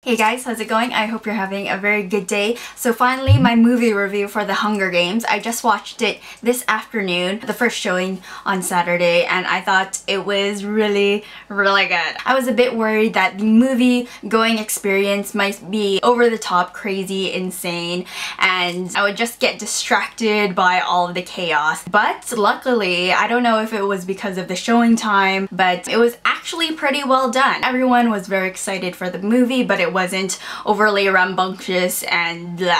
Hey guys, how's it going? I hope you're having a very good day. So finally, my movie review for The Hunger Games. I just watched it this afternoon, the first showing on Saturday, and I thought it was really good. I was a bit worried that the movie going experience might be over the top, crazy, insane, and I would just get distracted by all of the chaos. But luckily, I don't know if it was because of the showing time, but it was actually pretty well done. Everyone was very excited for the movie, but it wasn't overly rambunctious and blah.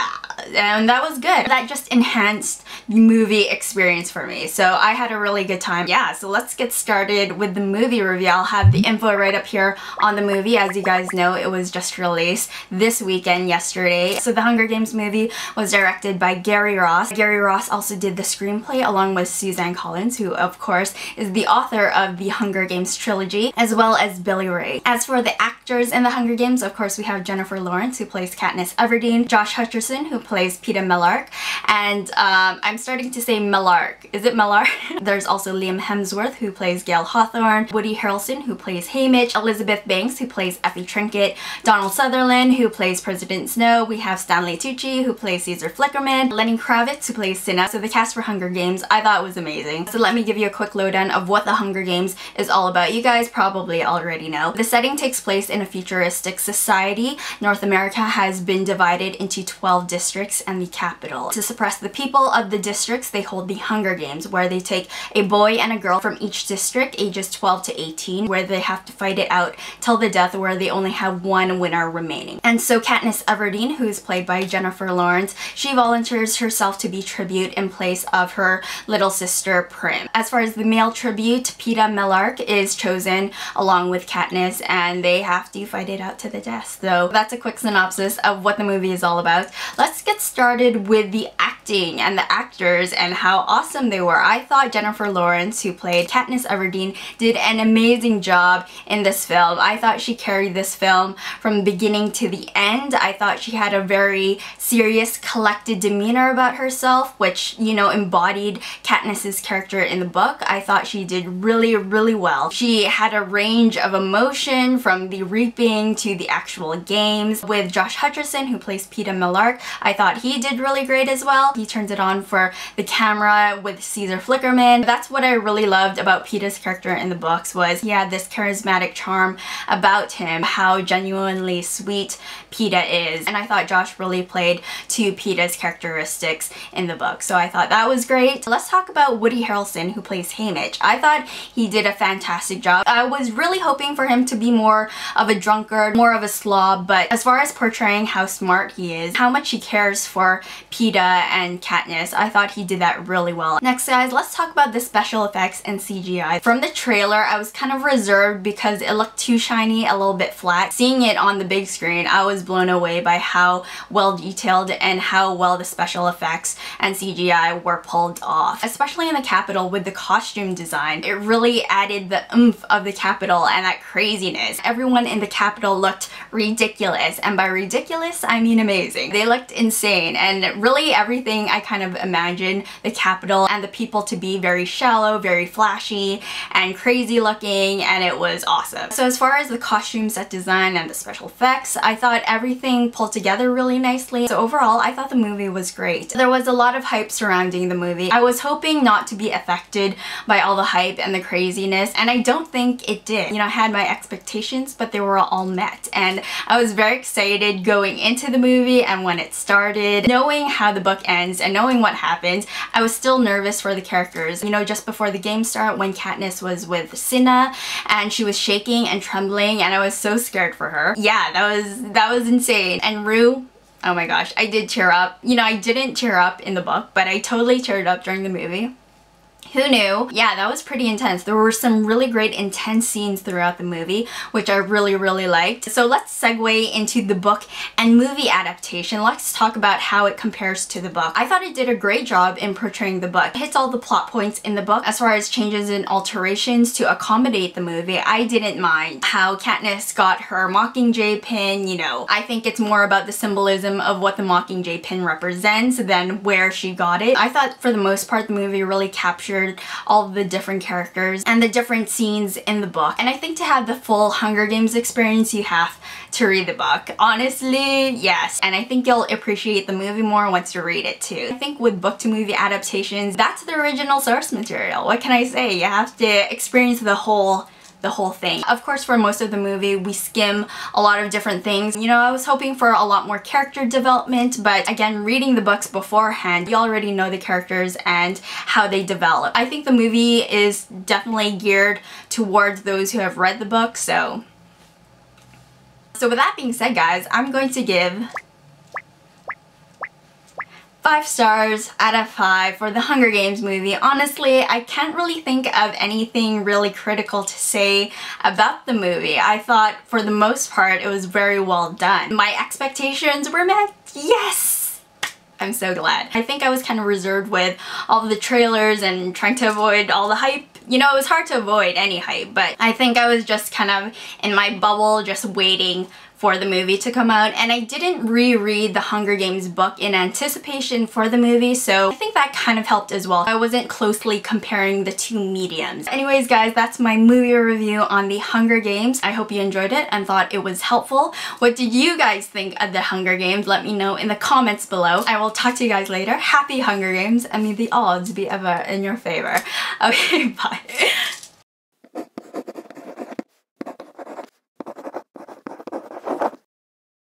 And that was good. That just enhanced the movie experience for me. So I had a really good time. Yeah, so let's get started with the movie review. I'll have the info right up here on the movie. As you guys know, it was just released this weekend, yesterday. So The Hunger Games movie was directed by Gary Ross. Gary Ross also did the screenplay along with Suzanne Collins, who of course is the author of the Hunger Games trilogy, as well as Billy Ray. As for the actors in The Hunger Games, of course we have Jennifer Lawrence, who plays Katniss Everdeen, Josh Hutcherson, who plays Peeta Mellark, and I'm starting to say Mellark. Is it Mellark? There's also Liam Hemsworth, who plays Gale Hawthorne, Woody Harrelson, who plays Haymitch, Elizabeth Banks, who plays Effie Trinket, Donald Sutherland, who plays President Snow. We have Stanley Tucci, who plays Caesar Flickerman, Lenny Kravitz, who plays Cinna. So the cast for Hunger Games I thought was amazing. So let me give you a quick lowdown of what The Hunger Games is all about. You guys probably already know. The setting takes place in a futuristic society. North America has been divided into 12 districts and the capital. To suppress the people of the districts, they hold the Hunger Games, where they take a boy and a girl from each district, ages 12 to 18, where they have to fight it out till the death, where they only have one winner remaining. And so Katniss Everdeen, who is played by Jennifer Lawrence, she volunteers herself to be tribute in place of her little sister Prim. As far as the male tribute, Peeta Mellark is chosen along with Katniss, and they have to fight it out to the death. So that's a quick synopsis of what the movie is all about. Let's get started with the acting and the actors and how awesome they were. I thought Jennifer Lawrence, who played Katniss Everdeen, did an amazing job in this film. I thought she carried this film from beginning to the end. I thought she had a very serious, collected demeanor about herself, which, you know, embodied Katniss's character in the book. I thought she did really well. She had a range of emotion from the reaping to the actual games. With Josh Hutcherson, who plays Peeta Mellark, I thought he did really great as well. He turns it on for the camera with Caesar Flickerman. That's what I really loved about Peeta's character in the books, was he had this charismatic charm about him, how genuinely sweet Peeta is. And I thought Josh really played to Peeta's characteristics in the book. So I thought that was great. Let's talk about Woody Harrelson, who plays Haymitch. I thought he did a fantastic job. I was really hoping for him to be more of a drunkard, more of a slob, but as far as portraying how smart he is, how much he cares for Peeta and Katniss, I thought he did that really well. Next guys, let's talk about the special effects and CGI. From the trailer, I was kind of reserved because it looked too shiny, a little bit flat. Seeing it on the big screen, I was blown away by how well detailed and how well the special effects and CGI were pulled off. Especially in the Capitol with the costume design, it really added the oomph of the Capitol and that craziness. Everyone in the Capitol looked ridiculous, and by ridiculous I mean amazing. They looked insane, and really everything I kind of imagined the Capitol and the people to be very shallow, very flashy and crazy looking, and it was awesome. So as far as the costume set design and the special effects, I thought everything pulled together really nicely. So overall, I thought the movie was great. There was a lot of hype surrounding the movie. I was hoping not to be affected by all the hype and the craziness, and I don't think it did. You know, I had my expectations, but they were all met, and I was very excited going into the movie. And when it started, knowing how the book ends and knowing what happens, I was still nervous for the characters. You know, just before the game start, when Katniss was with Cinna and she was shaking and trembling, and I was so scared for her. Yeah, that was insane. And Rue, oh my gosh, I did tear up. You know, I didn't tear up in the book, but I totally teared up during the movie. Who knew? Yeah, that was pretty intense. There were some really great intense scenes throughout the movie, which I really liked. So let's segue into the book and movie adaptation. Let's talk about how it compares to the book. I thought it did a great job in portraying the book. It hits all the plot points in the book. As far as changes and alterations to accommodate the movie, I didn't mind how Katniss got her Mockingjay pin. You know, I think it's more about the symbolism of what the Mockingjay pin represents than where she got it. I thought for the most part the movie really captured captured all the different characters and the different scenes in the book. And I think to have the full Hunger Games experience, you have to read the book. Honestly, yes. And I think you'll appreciate the movie more once you read it too. I think with book to movie adaptations, that's the original source material. What can I say? You have to experience the whole thing. Of course, for most of the movie, we skim a lot of different things. You know, I was hoping for a lot more character development, but again, reading the books beforehand, you already know the characters and how they develop. I think the movie is definitely geared towards those who have read the book, so with that being said, guys, I'm going to give 5 stars out of 5 for the Hunger Games movie. Honestly, I can't really think of anything really critical to say about the movie. I thought for the most part it was very well done. My expectations were met. Yes! I'm so glad. I think I was kind of reserved with all of the trailers and trying to avoid all the hype. You know, it was hard to avoid any hype, but I think I was just kind of in my bubble just waiting for the movie to come out, and I didn't reread the Hunger Games book in anticipation for the movie, so I think that kind of helped as well. I wasn't closely comparing the two mediums. Anyways, guys, that's my movie review on the Hunger Games. I hope you enjoyed it and thought it was helpful. What did you guys think of the Hunger Games? Let me know in the comments below. I will talk to you guys later. Happy Hunger Games, and may the odds be ever in your favor. Okay, bye.